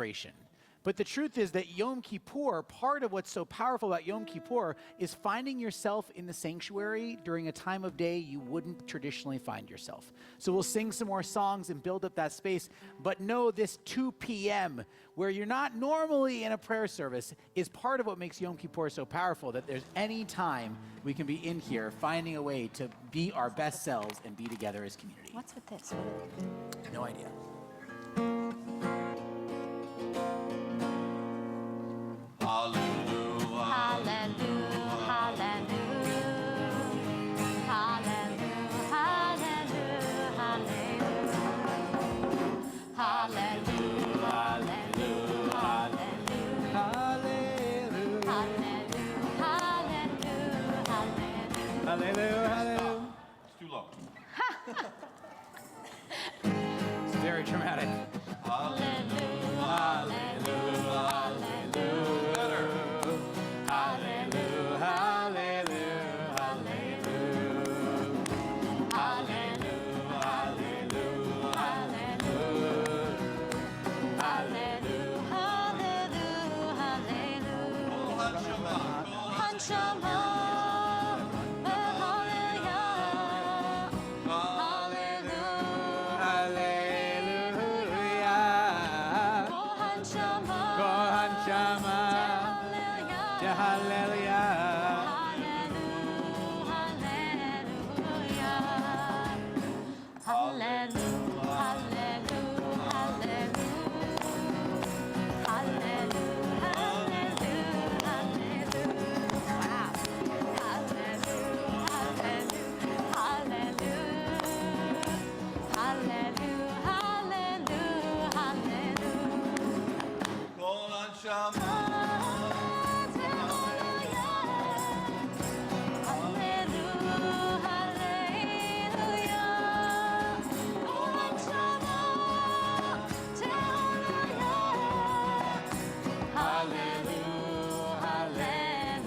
celebration. But the truth is that Yom Kippur, part of what's so powerful about Yom Kippur is finding yourself in the sanctuary during a time of day you wouldn't traditionally find yourself. So we'll sing some more songs and build up that space, but know this 2 p.m. where you're not normally in a prayer service is part of what makes Yom Kippur so powerful, that there's any time we can be in here finding a way to be our best selves and be together as community. What's with this? No idea. Hallelujah. Hallelujah, hallelujah, hallelujah, hallelujah, hallelujah, hallelujah, hallelujah, Hallelujah. It's too low. It's very dramatic. hallelujah, Better. Hallelujah, hallelujah,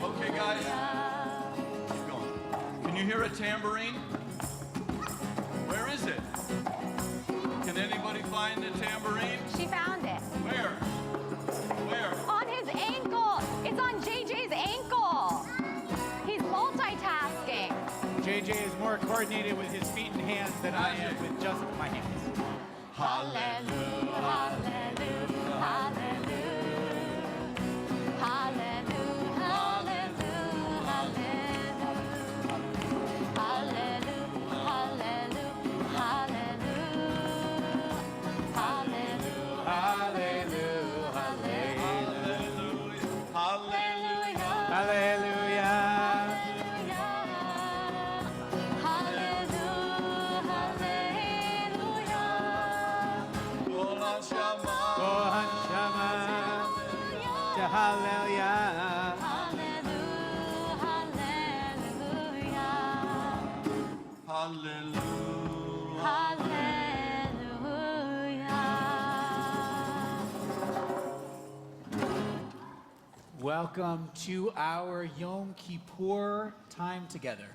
Okay, guys. Keep going. Can you hear a tambourine? Where is it? Can anybody find the tambourine? She found it. Where? Where? On his ankle. It's on JJ's ankle. He's multitasking. JJ is more coordinated with his feet and hands than I am with just my hands. Hallelujah, hallelujah, hallelujah, hallelujah, hallelujah, hallelujah, hallelujah, hallelujah, hallelujah, Hallelujah. Hallelujah. Hallelujah. Golan Shama. Kohan Shama. Hallelujah. Hallelujah. Welcome to our Yom Kippur time together.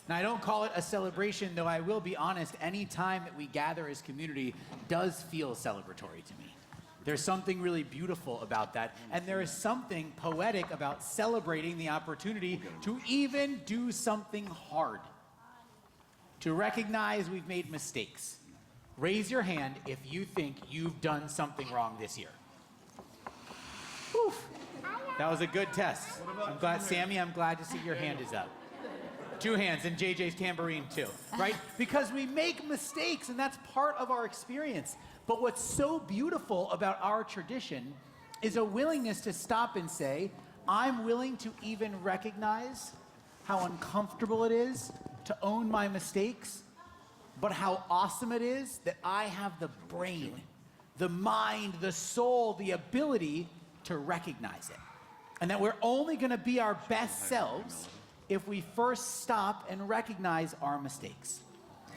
Now, I don't call it a celebration, though I will be honest, any time that we gather as community does feel celebratory to me. There's something really beautiful about that, and there is something poetic about celebrating the opportunity to even do something hard. To recognize we've made mistakes. Raise your hand if you think you've done something wrong this year. Whew. That was a good test. I'm glad, Sammy, I'm glad to see your hand is up. 2 hands, and JJ's tambourine too, right? Because we make mistakes, and that's part of our experience. But what's so beautiful about our tradition is a willingness to stop and say, I'm willing to even recognize how uncomfortable it is to own my mistakes, but how awesome it is that I have the brain, the mind, the soul, the ability to recognize it. And that we're only gonna be our best selves if we first stop and recognize our mistakes.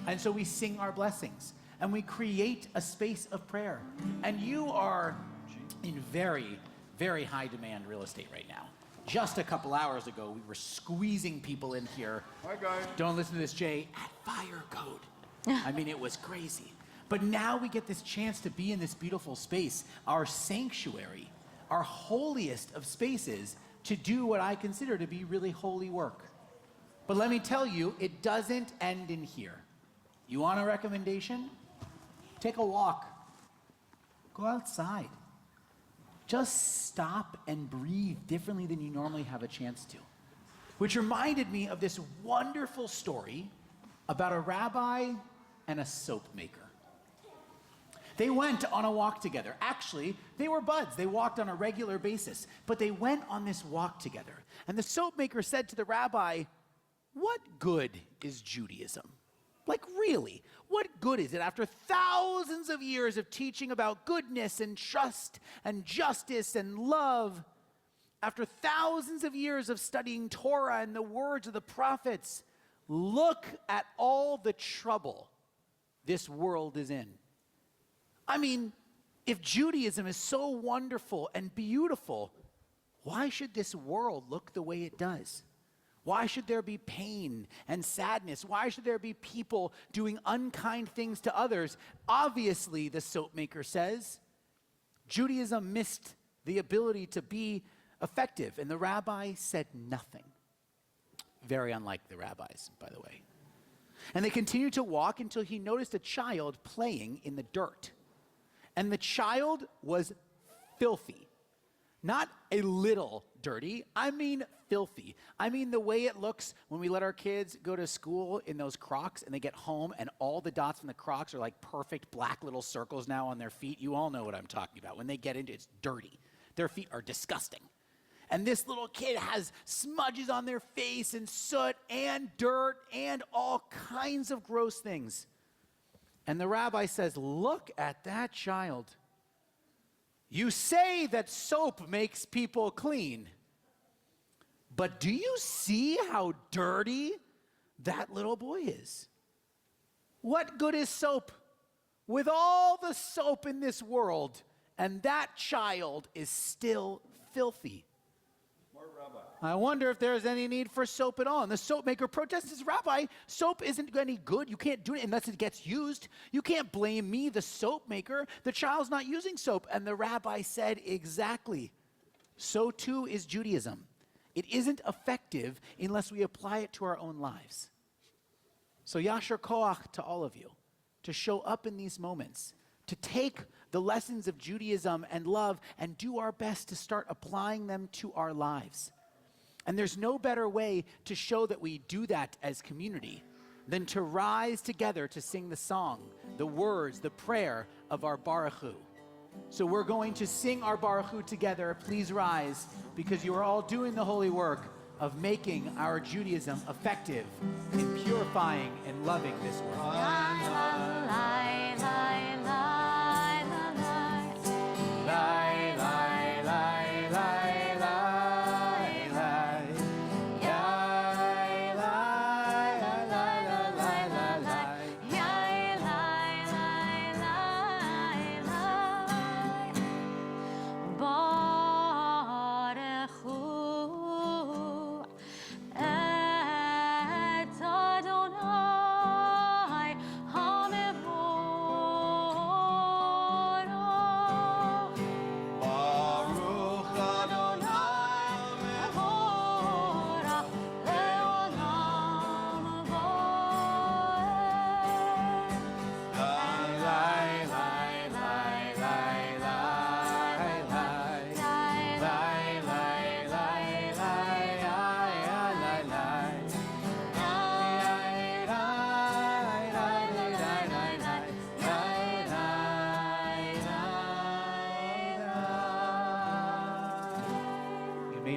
And so we sing our blessings and we create a space of prayer. And you are in very, very high demand real estate right now. Just a couple hours ago, we were squeezing people in here. Hi, guys. Don't listen to this, Jay, at fire code. I mean, it was crazy. But now we get this chance to be in this beautiful space, our sanctuary, our holiest of spaces, to do what I consider to be really holy work. But let me tell you, it doesn't end in here. You want a recommendation? Take a walk. Go outside. Just stop and breathe differently than you normally have a chance to. Which reminded me of this wonderful story about a rabbi and a soap maker. They went on a walk together. Actually, they were buds. They walked on a regular basis. But they went on this walk together. And the soap maker said to the rabbi, "What good is Judaism? Like, really, what good is it after thousands of years of teaching about goodness and trust and justice and love, after thousands of years of studying Torah and the words of the prophets? Look at all the trouble this world is in." I mean, if Judaism is so wonderful and beautiful, why should this world look the way it does? Why should there be pain and sadness? Why should there be people doing unkind things to others? Obviously, the soap maker says, Judaism missed the ability to be effective, and the rabbi said nothing. Very unlike the rabbis, by the way. And they continued to walk until he noticed a child playing in the dirt. And the child was filthy. Not a little dirty, I mean filthy. I mean the way it looks when we let our kids go to school in those Crocs and they get home and all the dots from the Crocs are like perfect black little circles now on their feet. You all know what I'm talking about. When they get into it, it's dirty. Their feet are disgusting. And this little kid has smudges on their face and soot and dirt and all kinds of gross things. And the rabbi says, "Look at that child. You say that soap makes people clean, but do you see how dirty that little boy is? What good is soap with all the soap in this world, and that child is still filthy?" I wonder if there's any need for soap at all. And the soap maker protests, says, "Rabbi, soap isn't any good. You can't do it unless it gets used. You can't blame me, the soap maker. The child's not using soap." And the rabbi said, "Exactly. So too is Judaism. It isn't effective unless we apply it to our own lives." So yasher koach to all of you to show up in these moments, to take the lessons of Judaism and love and do our best to start applying them to our lives. And there's no better way to show that we do that as community than to rise together to sing the song, the words, the prayer of our Baruch Hu. So we're going to sing our Baruch Hu together. Please rise, because you are all doing the holy work of making our Judaism effective in purifying and loving this world.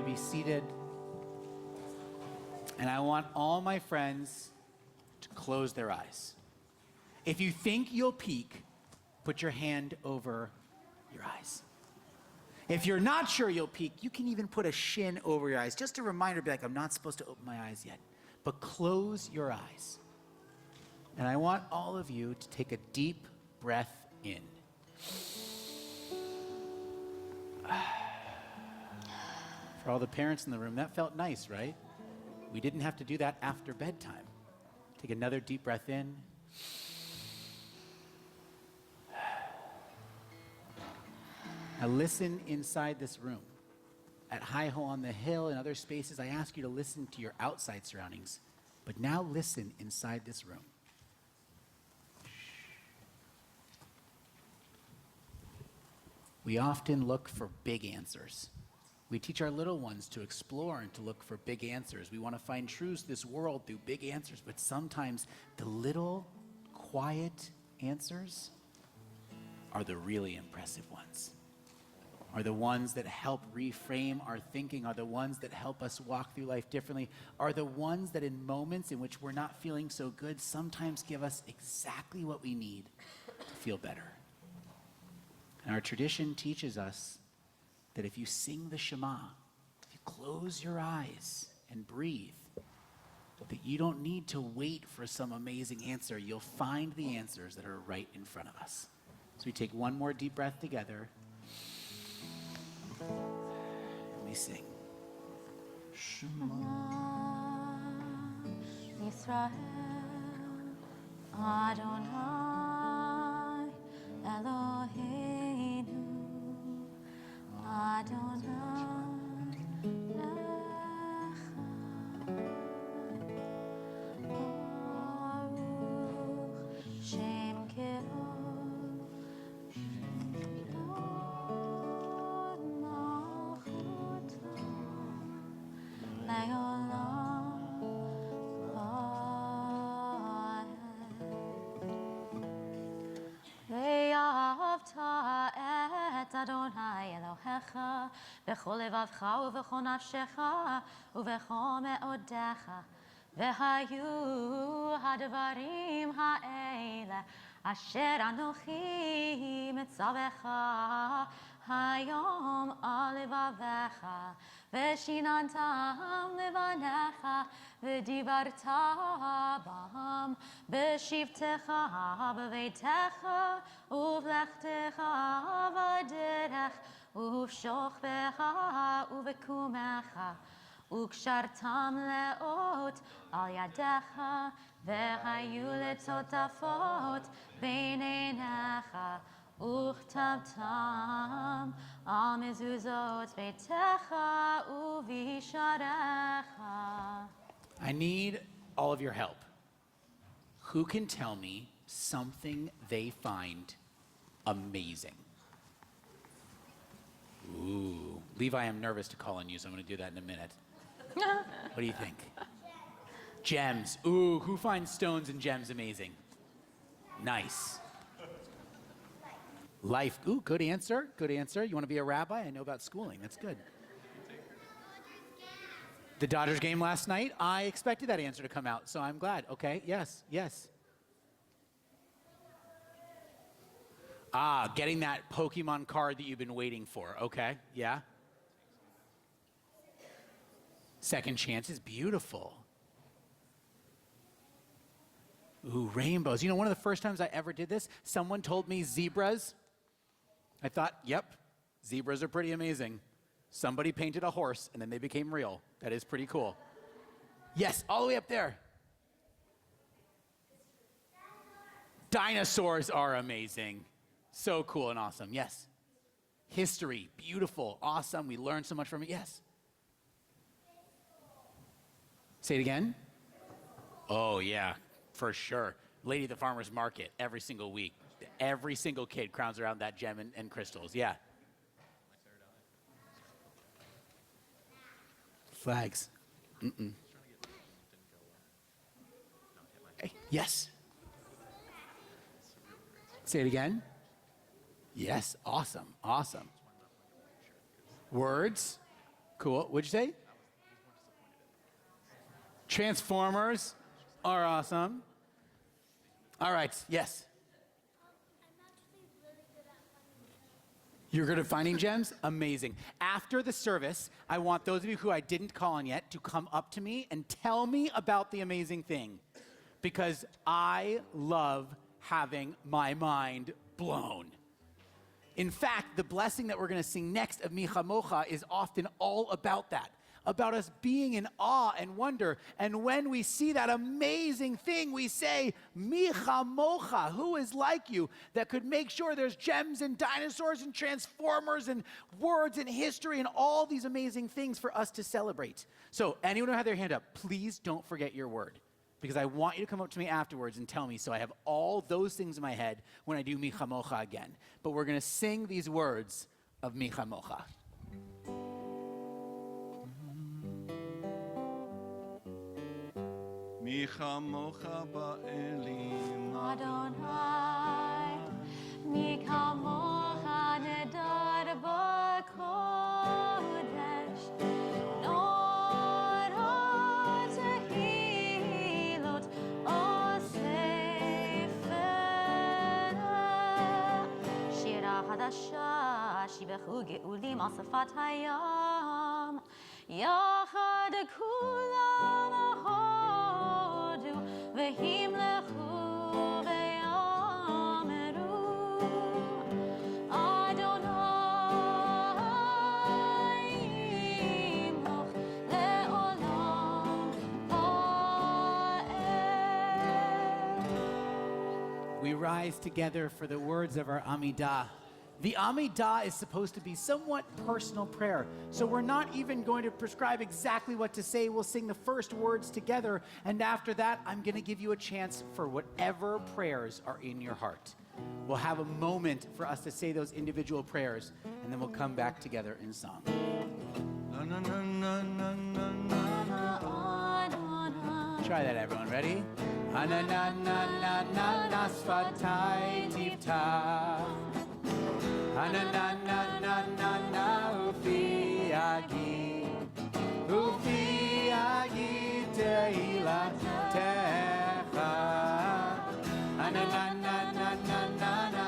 Be seated. And I want all my friends to close their eyes. If you think you'll peek, put your hand over your eyes. If you're not sure you'll peek, you can even put a shin over your eyes. Just a reminder, be like, I'm not supposed to open my eyes yet. But close your eyes. And I want all of you to take a deep breath in. For all the parents in the room, that felt nice, right? We didn't have to do that after bedtime. Take another deep breath in. Now listen inside this room. At Hi Ho on the Hill and other spaces, I ask you to listen to your outside surroundings. But now listen inside this room. We often look for big answers. We teach our little ones to explore and to look for big answers. We want to find truths in this world through big answers, but sometimes the little, quiet answers are the really impressive ones, are the ones that help reframe our thinking, are the ones that help us walk through life differently, are the ones that in moments in which we're not feeling so good sometimes give us exactly what we need to feel better. And our tradition teaches us that if you sing the Shema, if you close your eyes and breathe, that you don't need to wait for some amazing answer. You'll find the answers that are right in front of us. So we take one more deep breath together, and we sing. Yisrael, Adonai, Eloheinu, Adonai, Echad, Baruch Shem Kedosh, Yod Malchuto, Le'olam Vaed. ואהבת את אדוני אלוהיך בכל לבבך ובכל נפשך ובכל מאודיך. והיו הדברים האלה אשר אנוכי מצווך היום על לבביך, ושיננתם לבניך, ודיברת בם בשבתך בביתך ובלכתך בדרך ובשוכבך ובקומך, וקשרתם לאות על ידיך, והיו לטוטפות בין עיניך, וכתבתם על מזוזות ביתך ובשעריך. I need all of your help. Who can tell me something they find amazing? Ooh. Levi, I'm nervous to call on you, so I'm going to do that in a minute. What do you think? Gems. Ooh, who finds stones and gems amazing? Nice. Life. Ooh, good answer. Good answer. You want to be a rabbi? I know about schooling. That's good. The Dodgers game last night, I expected that answer to come out, so I'm glad. Okay, yes, yes. Ah, getting that Pokemon card that you've been waiting for. Okay, yeah. Second chance is beautiful. Ooh, rainbows. You know, one of the first times I ever did this, someone told me zebras. I thought, yep, zebras are pretty amazing. Somebody painted a horse and then they became real. That is pretty cool. Yes, all the way up there. Dinosaurs are amazing. So cool and awesome. Yes. History, beautiful, awesome. We learned so much from it. Yes. Say it again. Oh, yeah, for sure. Lady at the Farmer's Market every single week. Every single kid crowns around that gem and crystals. Yeah. Flags. Mm-mm. Hey, yes. Say it again. Yes, awesome, awesome. Words, cool. What'd you say? Transformers are awesome. All right, yes. You're good at finding gems? Amazing. After the service, I want those of you who I didn't call on yet to come up to me and tell me about the amazing thing, because I love having my mind blown. In fact, the blessing that we're going to sing next of Mi Chamocha is often all about that. about us being in awe and wonder. And when we see that amazing thing, we say, Mi chamocha, who is like you, that could make sure there's gems and dinosaurs and transformers and words and history and all these amazing things for us to celebrate. So anyone who had their hand up, please don't forget your word, because I want you to come up to me afterwards and tell me so I have all those things in my head when I do Mi chamocha again. But we're going to sing these words of Mi chamocha. Mi chamocha ba'elim Adonai, mi kamocha nedar b'kodesh, nor ha'tehilot osefera, shira hadasha, shibechu ge'ulim al safat hayam, yachad kulam ahodu, v'himlechu ve'yameru, Adonai yimloch le'olam va'ed. We rise together for the words of our Amidah. The Amidah is supposed to be somewhat personal prayer, so we're not even going to prescribe exactly what to say. We'll sing the first words together, and after that, I'm going to give you a chance for whatever prayers are in your heart. We'll have a moment for us to say those individual prayers, and then we'll come back together in song. Na na na na na na na. Try that, everyone. Ready? Ananananana sfatai tiftach. Ananananana ufi agi tehilatecha. Ananananana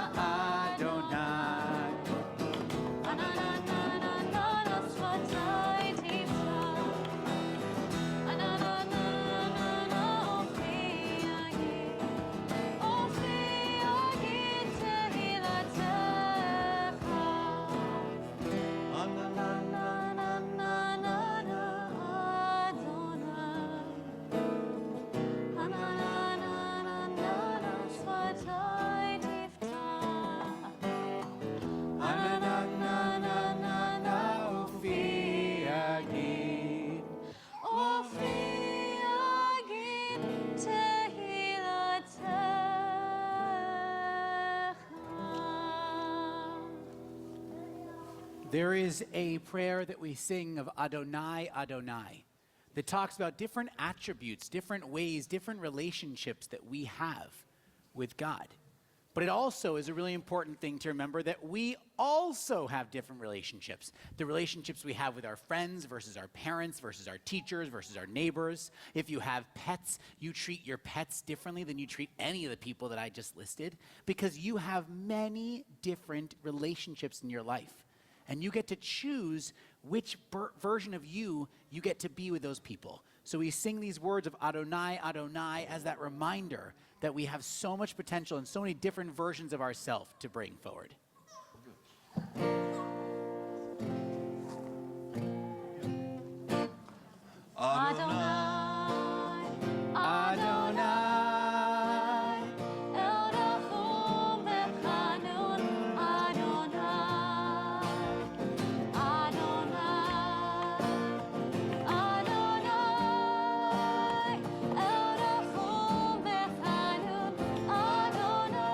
Adonai. Ananananana sfatai tiftach. Ananananana ofi agi tehilatecha. Ananananana Adonai. Ananananana sfatai tiftach. Ananananana ufi agi. Ofi agi tehilatecha. There is a prayer that we sing of Adonai, Adonai, that talks about different attributes, different ways, different relationships that we have with God. But it also is a really important thing to remember that we also have different relationships. The relationships we have with our friends versus our parents versus our teachers versus our neighbors. If you have pets, you treat your pets differently than you treat any of the people that I just listed, because you have many different relationships in your life. And you get to choose which version of you get to be with those people. So we sing these words of Adonai, Adonai as that reminder that we have so much potential and so many different versions of ourselves to bring forward. Adonai, Adonai, El Rachum v'Chanun, Adonai, Adonai, Adonai, El Rachum v'Chanun, Adonai,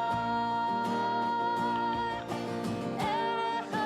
Echad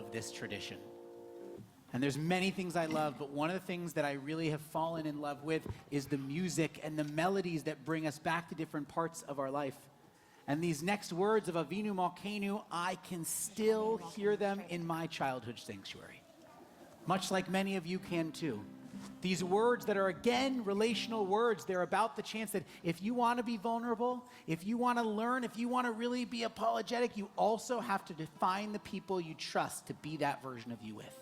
love this tradition. And there's many things I love, but one of the things that I really have fallen in love with is the music and the melodies that bring us back to different parts of our life. And these next words of Avinu Malkeinu, I can still hear them in my childhood sanctuary, much like many of you can too. These words that are, again, relational words, they're about the chance that if you want to be vulnerable, if you want to learn, if you want to really be apologetic, you also have to define the people you trust to be that version of you with.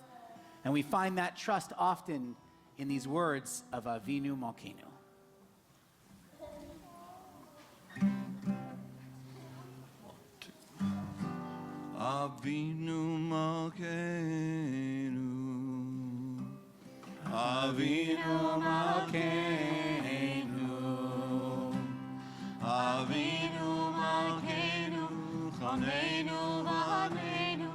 And we find that trust often in these words of Avinu Malkeinu. Avinu Malkeinu, Avinu Malkeinu, Avinu Malkeinu, Chaneinu v'Haneinu,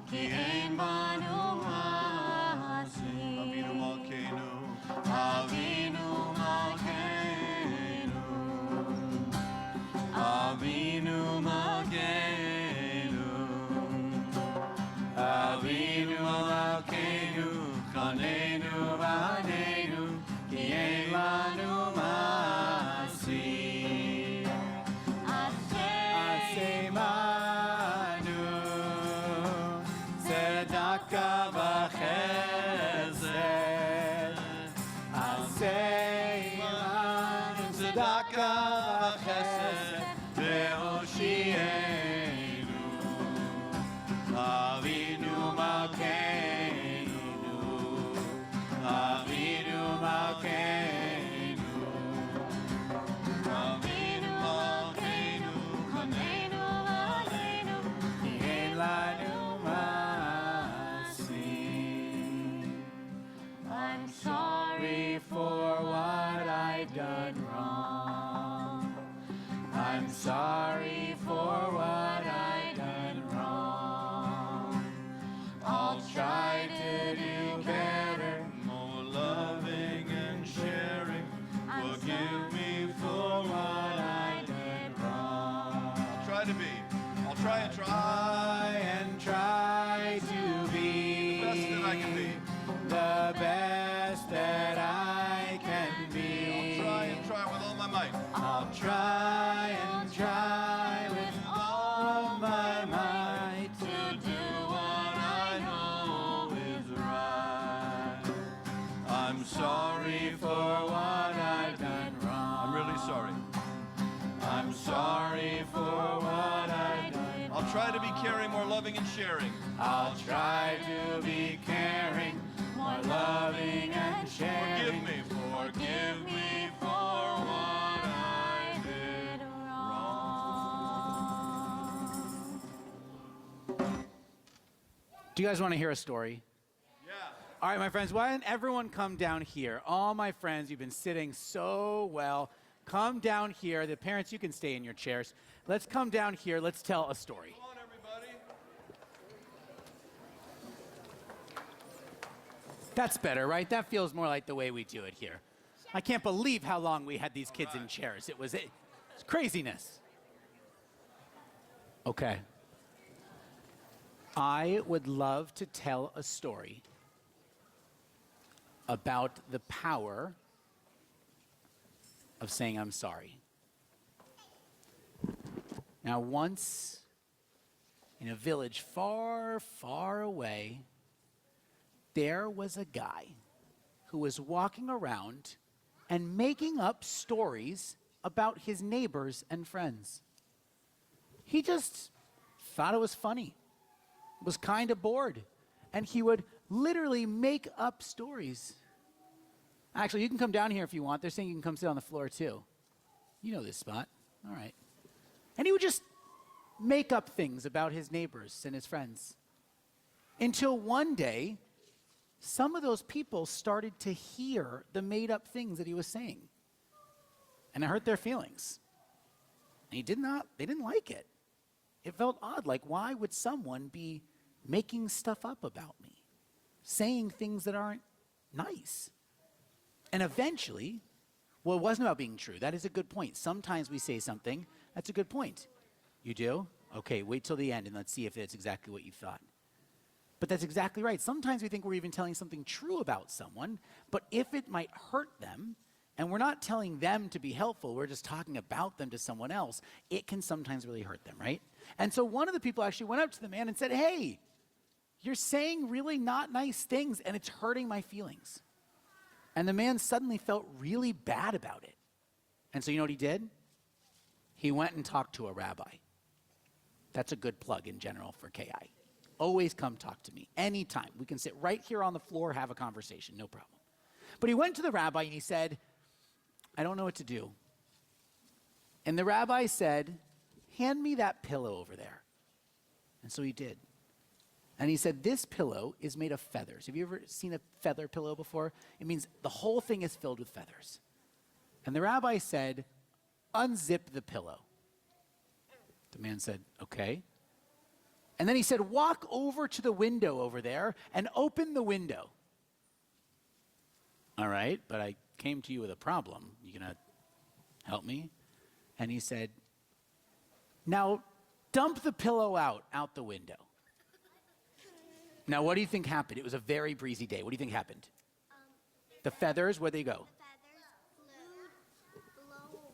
ki ein banu ma'asim. Avinu Malkeinu, Avinu Malkeinu, Avinu Malkeinu, Avinu Malkeinu, Chaneinu v'Haneinu, ki ein lanu ma'asim. Aseimanu, tzedaka v'chesed. Aseimanu, tzedaka v'chesed, ve'oshienu. Avinu Malkeinu, Avinu Malkeinu, Avinu Malkeinu, Chaneinu v'Haneinu, ki ein lanu ma'asim. I'm sorry for what I've done wrong. I'm sorry for what I've done wrong. I'll try to do better, more loving and sharing. Forgive me for what I did wrong. I'll try to be. I'll try and try to be the best that I can be. The best that I can be. I'll try and try with all my might. I'll try and try with all my might to do what I know is right. I'm sorry for what I've done wrong. I'm really sorry. I'm sorry for what I did. I'll try to be caring, more loving, and sharing. I'll try to be caring, more loving, and sharing. Forgive me for what I did wrong. Do you guys want to hear a story? Yeah. All right, my friends, why don't everyone come down here? All my friends, you've been sitting so well. Come down here. The parents, you can stay in your chairs. Let's come down here. Let's tell a story. Come on, everybody. That's better, right? That feels more like the way we do it here. I can't believe how long we had these kids in chairs. It's craziness. Okay. I would love to tell a story about the power of saying I'm sorry. Now, once in a village far, far away, there was a guy who was walking around and making up stories about his neighbors and friends. He just thought it was funny, was kind of bored, and he would literally make up stories. Actually, you can come down here if you want. They're saying you can come sit on the floor too. You know this spot. All right. And he would just make up things about his neighbors and his friends. Until one day, some of those people started to hear the made up things that he was saying. And it hurt their feelings. And they didn't like it. It felt odd. Like, why would someone be making stuff up about me? Saying things that aren't nice? And eventually, well, it wasn't about being true. That is a good point. Sometimes we say something. That's a good point. You do? Okay, wait till the end and let's see if it's exactly what you thought. But that's exactly right. Sometimes we think we're even telling something true about someone, but if it might hurt them, and we're not telling them to be helpful, we're just talking about them to someone else, it can sometimes really hurt them, right? And so one of the people actually went up to the man and said, hey, you're saying really not nice things, and it's hurting my feelings. And the man suddenly felt really bad about it. And so you know what he did? He went and talked to a rabbi. That's a good plug in general for KI. Always come talk to me, anytime. We can sit right here on the floor, have a conversation, no problem. But he went to the rabbi and he said, I don't know what to do. And the rabbi said, hand me that pillow over there. And so he did. And he said, this pillow is made of feathers. Have you ever seen a feather pillow before? It means the whole thing is filled with feathers. And the rabbi said, unzip the pillow. The man said, okay. And then he said, walk over to the window over there and open the window. All right, but I came to you with a problem. You gonna help me? And he said, now dump the pillow out the window. Now what do you think happened? It was a very breezy day. What do you think happened? The feathers, where'd they go?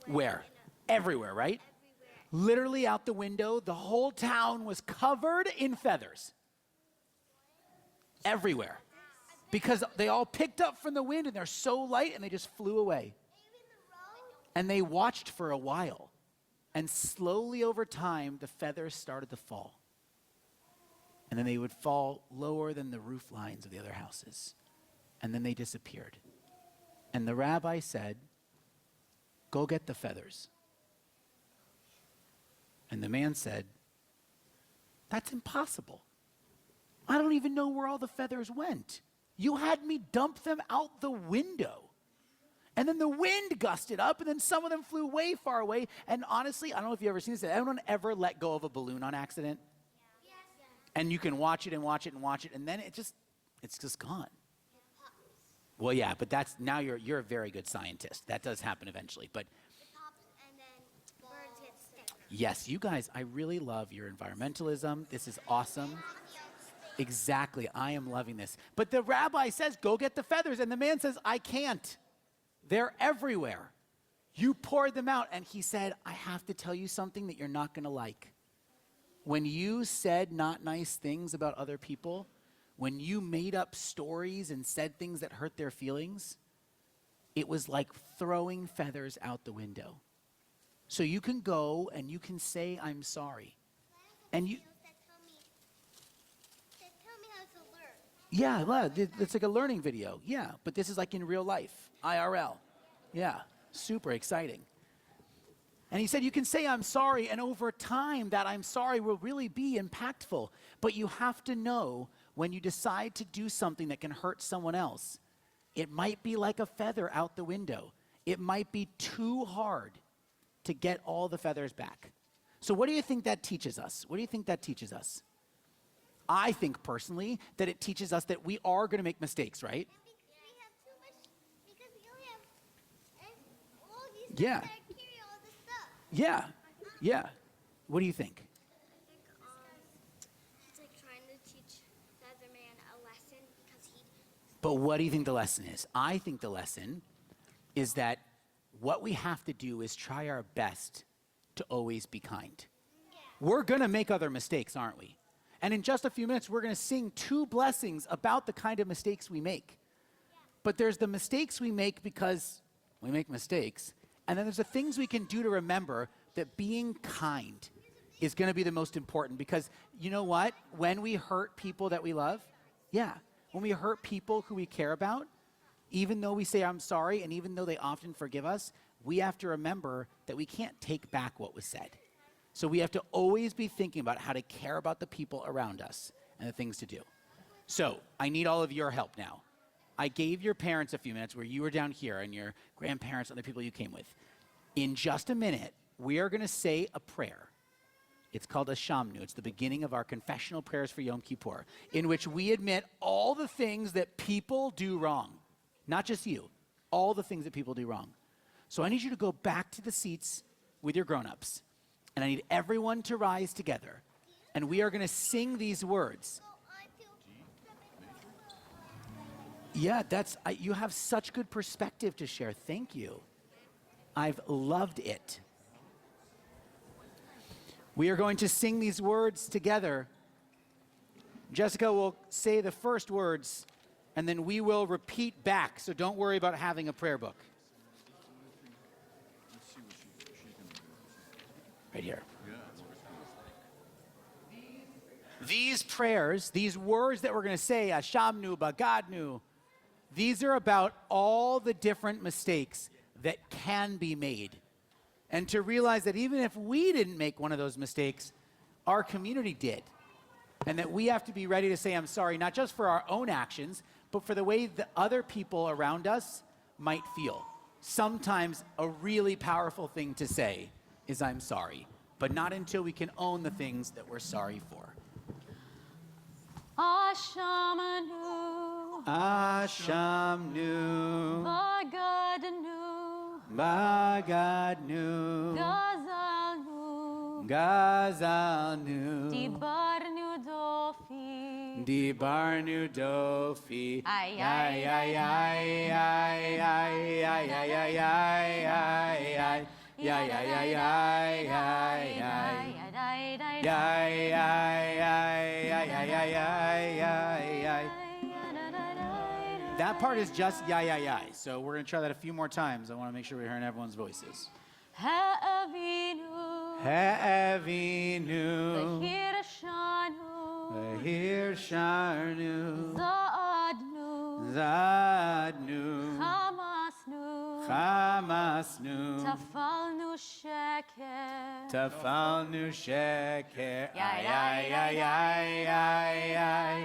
Where? Everywhere, right? Literally out the window, the whole town was covered in feathers. Everywhere. Because they all picked up from the wind and they're so light and they just flew away. And they watched for a while. And slowly over time, the feathers started to fall. And then they would fall lower than the roof lines of the other houses. And then they disappeared. And the rabbi said, go get the feathers. And the man said, that's impossible. I don't even know where all the feathers went. You had me dump them out the window. And then the wind gusted up, and then some of them flew way far away. And honestly, I don't know if you've ever seen this. Has anyone ever let go of a balloon on accident? Yes. And you can watch it and watch it and watch it, and then it's just gone. Well, yeah, but now you're a very good scientist. That does happen eventually, but yes, you guys, I really love your environmentalism. This is awesome. Exactly, I am loving this. But the rabbi says, go get the feathers. And the man says, I can't. They're everywhere. You poured them out. And he said, I have to tell you something that you're not going to like. When you said not nice things about other people, when you made up stories and said things that hurt their feelings, it was like throwing feathers out the window. So you can go and you can say, I'm sorry. And you... Yeah, it's like a learning video. Yeah, but this is like in real life, IRL. Yeah, super exciting. And he said, you can say I'm sorry, and over time that I'm sorry will really be impactful. But you have to know when you decide to do something that can hurt someone else, it might be like a feather out the window. It might be too hard to get all the feathers back. So what do you think that teaches us? What do you think that teaches us? I think personally that it teaches us that we are going to make mistakes, right? Yeah. Yeah. Yeah. What do you think? It's like trying to teach the other man a lesson because he... But what do you think the lesson is? I think the lesson is that what we have to do is try our best to always be kind. Yeah. We're going to make other mistakes, aren't we? And in just a few minutes, we're going to sing 2 blessings about the kind of mistakes we make. Yeah. But there's the mistakes we make because we make mistakes. And then there's the things we can do to remember that being kind is going to be the most important. Because you know what? When we hurt people that we love, when we hurt people who we care about, even though we say I'm sorry and even though they often forgive us, we have to remember that we can't take back what was said. So we have to always be thinking about how to care about the people around us and the things to do. So I need all of your help now. I gave your parents a few minutes where you were down here and your grandparents and the people you came with. In just a minute, we are going to say a prayer. It's called a Shamnu. It's the beginning of our confessional prayers for Yom Kippur, in which we admit all the things that people do wrong. Not just you, all the things that people do wrong. So I need you to go back to the seats with your grown-ups. And I need everyone to rise together. And we are going to sing these words. Yeah, you have such good perspective to share. Thank you. I've loved it. We are going to sing these words together. Jessica will say the first words, and then we will repeat back, so don't worry about having a prayer book. Right here. These prayers, these words that we're going to say, Ashamnu, Bagadnu, these are about all the different mistakes that can be made. And to realize that even if we didn't make one of those mistakes, our community did. And that we have to be ready to say, I'm sorry, not just for our own actions, but for the way that other people around us might feel. Sometimes a really powerful thing to say is, I'm sorry, but not until we can own the things that we're sorry for. Ashamanu, Ashamnu, Bagadnu, Bagadnu, Gazalnu, Gazalnu, Dibarnu Dofi, Dibarnu Dofi, Ay, ay, ay, ay, ay, ay, ay, ay, ay, ay, ay, yeah, yeah, yeah, yeah, yeah, yeah. That part is just yeah, yeah, yeah. So we're going to try that a few more times. I want to make sure we're hearing everyone's voices. Ha'avinu, Ha'avinu, Hirshanu, Hirshanu, Zadnu, Zadnu, Hamasnu, Hamasnu, Tafalnu Sheker, Tafalnu Sheker, Ya, ay, ya, ay, ya, ay, ya, ay, ay, ay.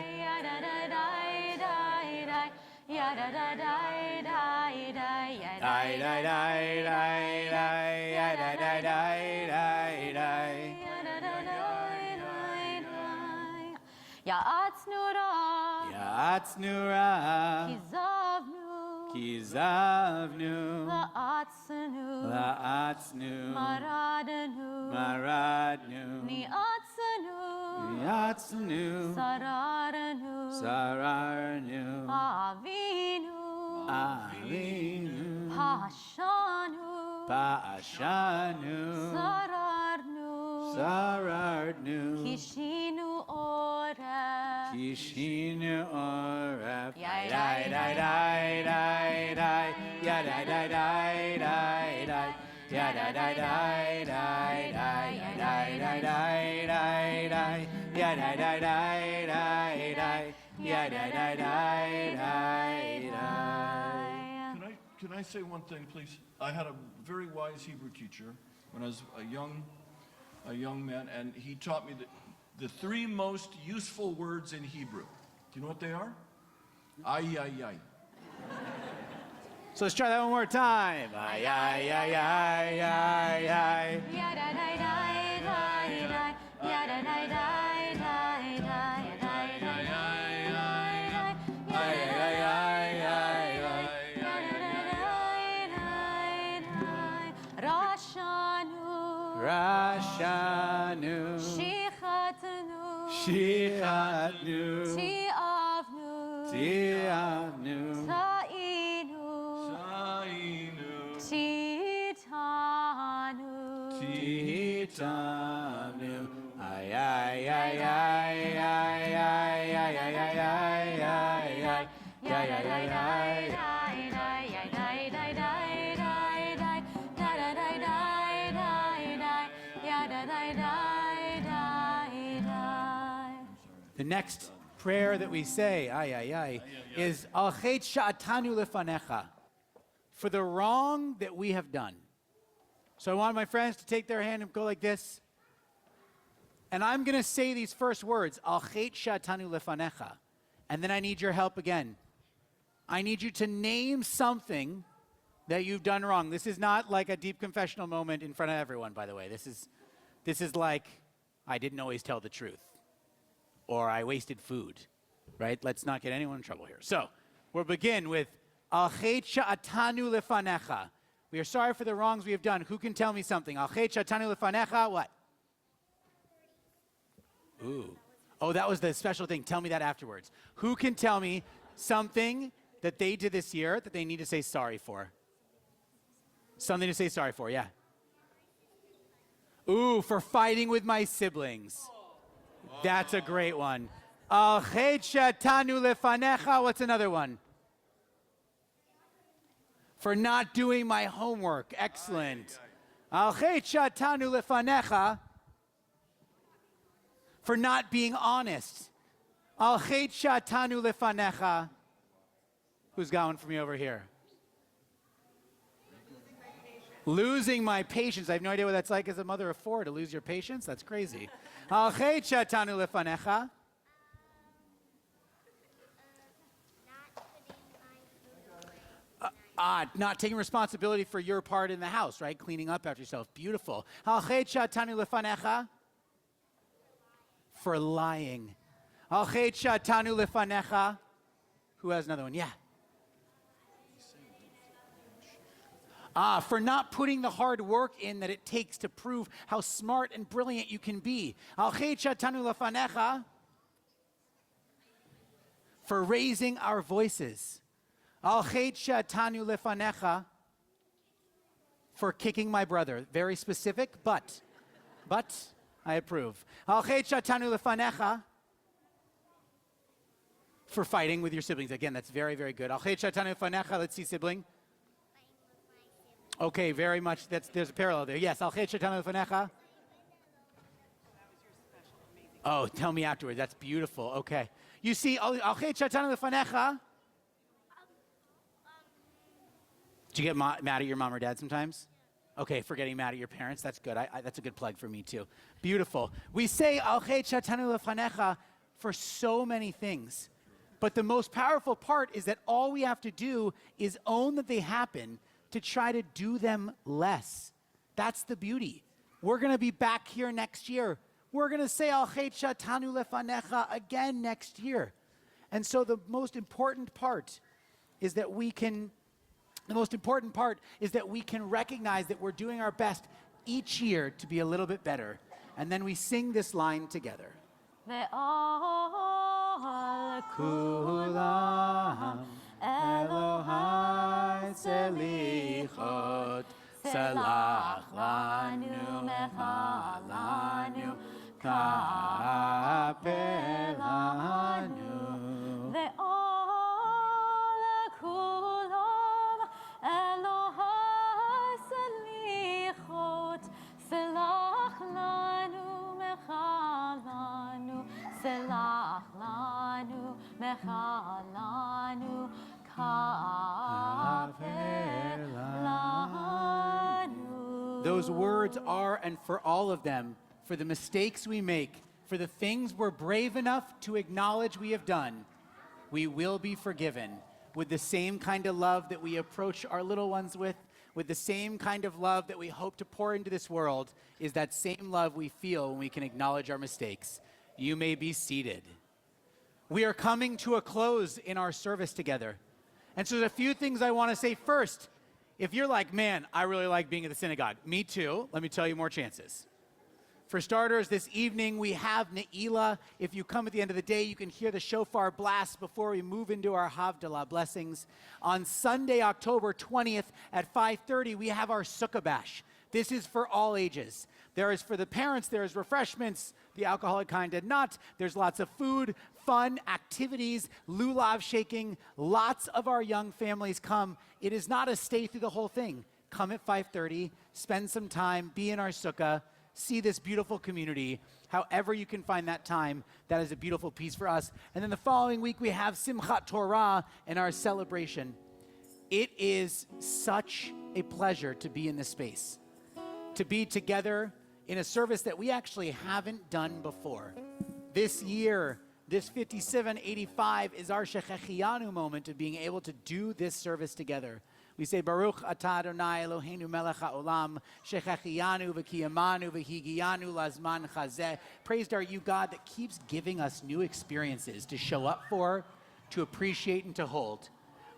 Ya'atznura, Ya'atznura, Kizavnu, Kizavnu, La'atznu, La'atznu, Maradanu, Maradnu, Ni'atznu, Yatznu, Sararanu, Sararnu, Avinu, Avinu, Pashanu, Pa'ashanu, Sararnu, Sararnu, Kishinu Oref, Kishinu Oref, Yai, Yai, Dai, Dai, Dai, Dai, Yai, Dai, Dai, Dai, Dai, Dai, Yai, Dai, Dai, Dai, Dai, Dai, Yai, Dai, Dai, Dai, Dai, Dai, Yai, Dai, Dai, Dai, Dai, Dai, Yai, Dai, Dai, Dai, Dai, Dai. Can I say one thing, please? I had a very wise Hebrew teacher when I was a young man, and he taught me the three most useful words in Hebrew. Do you know what they are? Ay, ay, ay. So let's try that one more time. Ay, ay, ay, ay, ay, ay. Rashanu, Shichatnu, Shichatnu, Ti'avnu, Ti'avnu, Ta'inu, Sainu, Titanu, Titanu, ay, ay, ay, ay, ay, ay, ay, ay, ay, ay, ay, ay, ay, ay, The next prayer that we say, ay, ay, ay, is Al Chet Sha'atanu Lefanecha, for the wrong that we have done. So I want my friends to take their hand and go like this. And I'm going to say these first words, Al Chet Sha'atanu Lefanecha. And then I need your help again. I need you to name something that you've done wrong. This is not like a deep confessional moment in front of everyone, by the way. This is like, I didn't always tell the truth. Or I wasted food, right? Let's not get anyone in trouble here. So we'll begin with Al Chet Sha'atanu Lefanecha. We are sorry for the wrongs we have done. Who can tell me something? Al Chet Sha'atanu Lefanecha, what? Ooh. Oh, that was the special thing. Tell me that afterwards. Who can tell me something that they did this year that they need to say sorry for? Something to say sorry for, yeah. Ooh, for fighting with my siblings. That's a great one. Al chet shatanu lefanecha. What's another one? For not doing my homework. Excellent. Al chet shatanu lefanecha. For not being honest. Al chet shatanu lefanecha. Who's got one for me over here? Losing my patience. I have no idea what that's like as a mother of four, to lose your patience. That's crazy. Al chet shatanu lefanecha. Not taking responsibility for your part in the house, right? Cleaning up after yourself. Beautiful. Al chet shatanu lefanecha. For lying. Al chet shatanu lefanecha. Who has another one? Yeah. For not putting the hard work in that it takes to prove how smart and brilliant you can be. Al chet shatanu lefanecha. For raising our voices. Al chet shatanu lefanecha. For kicking my brother. Very specific, but I approve. Al chet shatanu lefanecha. For fighting with your siblings. Again, that's very, very good. Al chet shatanu lefanecha. Let's see, sibling. Okay, very much. There's a parallel there. Yes, al chet shatanu lefanecha. Oh, tell me afterwards. That's beautiful. Okay. You see, al chet shatanu lefanecha. Do you get mad at your mom or dad sometimes? Okay, for getting mad at your parents. That's good. That's a good plug for me too. Beautiful. We say al chet shatanu lefanecha for so many things. But the most powerful part is that all we have to do is own that they happen to try to do them less. That's the beauty. We're going to be back here next year. We're going to say al chet shatanu lefanecha again next year. And so the most important part is that we can recognize that we're doing our best each year to be a little bit better. And then we sing this line together. Ve'al Kulam Elohai selichot Salach lanu mechalanu kapelanu. ve'al kulam Elohai selichot Selach lanu mechalanu Selach lanu mechalanu kapelanu. Those words are, and for all of them, for the mistakes we make, for the things we're brave enough to acknowledge we have done, we will be forgiven with the same kind of love that we approach our little ones with the same kind of love that we hope to pour into this world, is that same love we feel when we can acknowledge our mistakes. You may be seated. We are coming to a close in our service together. And so there's a few things I want to say first. If you're like, man, I really like being at the synagogue. Me too. Let me tell you more chances. For starters, this evening we have Ne'ilah. If you come at the end of the day, you can hear the shofar blast before we move into our Havdalah blessings. On Sunday, October 20th at 5:30, we have our Sukkah Bash. This is for all ages. There is for the parents, there is refreshments, the alcoholic kind and not. There's lots of food, fun, activities, lulav shaking. Lots of our young families come. It is not a stay through the whole thing. Come at 5:30, spend some time, be in our sukkah, see this beautiful community. However you can find that time, that is a beautiful piece for us. And then the following week, we have Simchat Torah and our celebration. It is such a pleasure to be in this space, to be together in a service that we actually haven't done before. This year, this 5785 is our Shechechianu moment of being able to do this service together. We say, Baruch atah Adonai Eloheinu melech haolam, shechechianu v'kiyamanu v'higiyanu lazman chazeh. Praised are you, God, that keeps giving us new experiences to show up for, to appreciate, and to hold.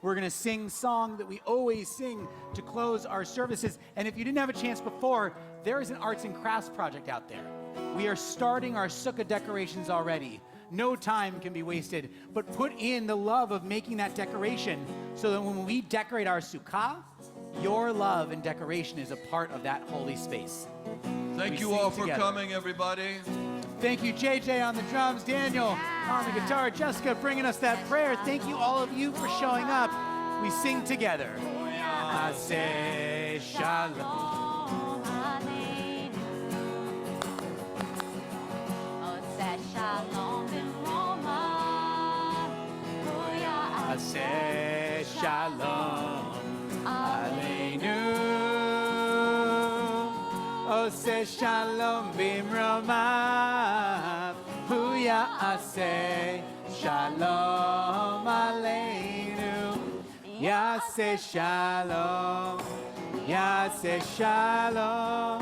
We're going to sing song that we always sing to close our services. And if you didn't have a chance before, there is an arts and crafts project out there. We are starting our sukkah decorations already. No time can be wasted, but put in the love of making that decoration so that when we decorate our sukkah, your love and decoration is a part of that holy space. Thank We you sing all for together. coming, everybody. Thank you, JJ on the drums, Daniel on the guitar, Jessica bringing us that prayer. Thank you, all of you, for showing up. We sing together. Aseh Shalom. Aseh Shalom Aleinu. Oseh Shalom Bimromav. Huya Aseh Shalom Aleinu. Yaseh Shalom. Yaseh Shalom.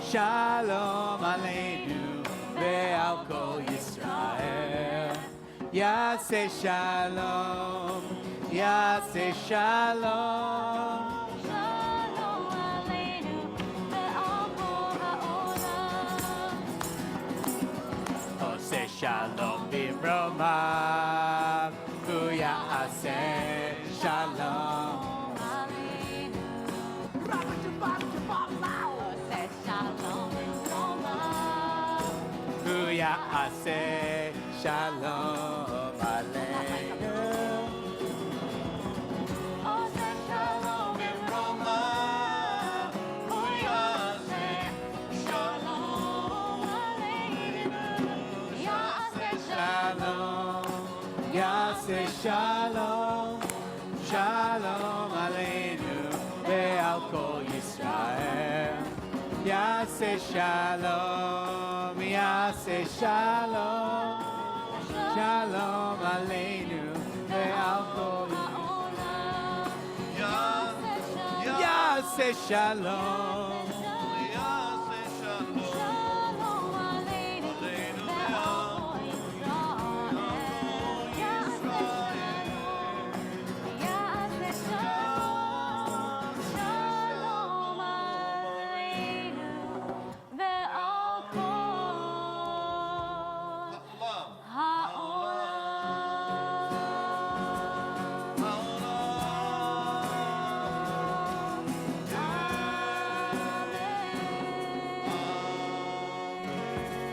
Shalom Aleinu. Ve'al Kol Yisrael. Yaseh Shalom. Yaseh Shalom. Oseh Shalom Bimromav. Huya Aseh Shalom. Huya Aseh Shalom Aleinu. Bimromav. Huya Aseh Shalom. Yaseh Shalom. Shalom Aleinu. Ve'al Kol Yisrael. Yaseh Shalom. Yaseh Shalom. Shalom Aleinu. Ve'al Kol Yisrael. Yaseh Shalom.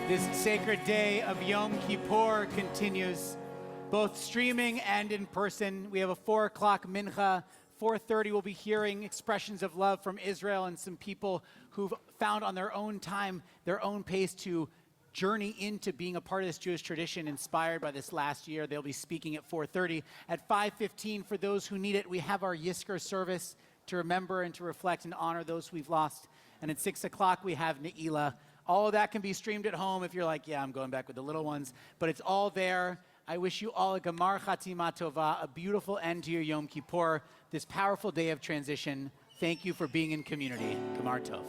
This sacred day of Yom Kippur continues, both streaming and in person. We have a 4 o'clock mincha. 4:30, we'll be hearing expressions of love from Israel and some people who've found on their own time, their own pace to journey into being a part of this Jewish tradition inspired by this last year. They'll be speaking at 4:30. At 5:15, for those who need it, we have our Yizkor service to remember and to reflect and honor those we've lost. And at 6 o'clock, we have Ne'ilah. All of that can be streamed at home if you're like, yeah, I'm going back with the little ones. But it's all there. I wish you all a Gemar Chatima Tova, a beautiful end to your Yom Kippur, this powerful day of transition. Thank you for being in community. Gemar Tov.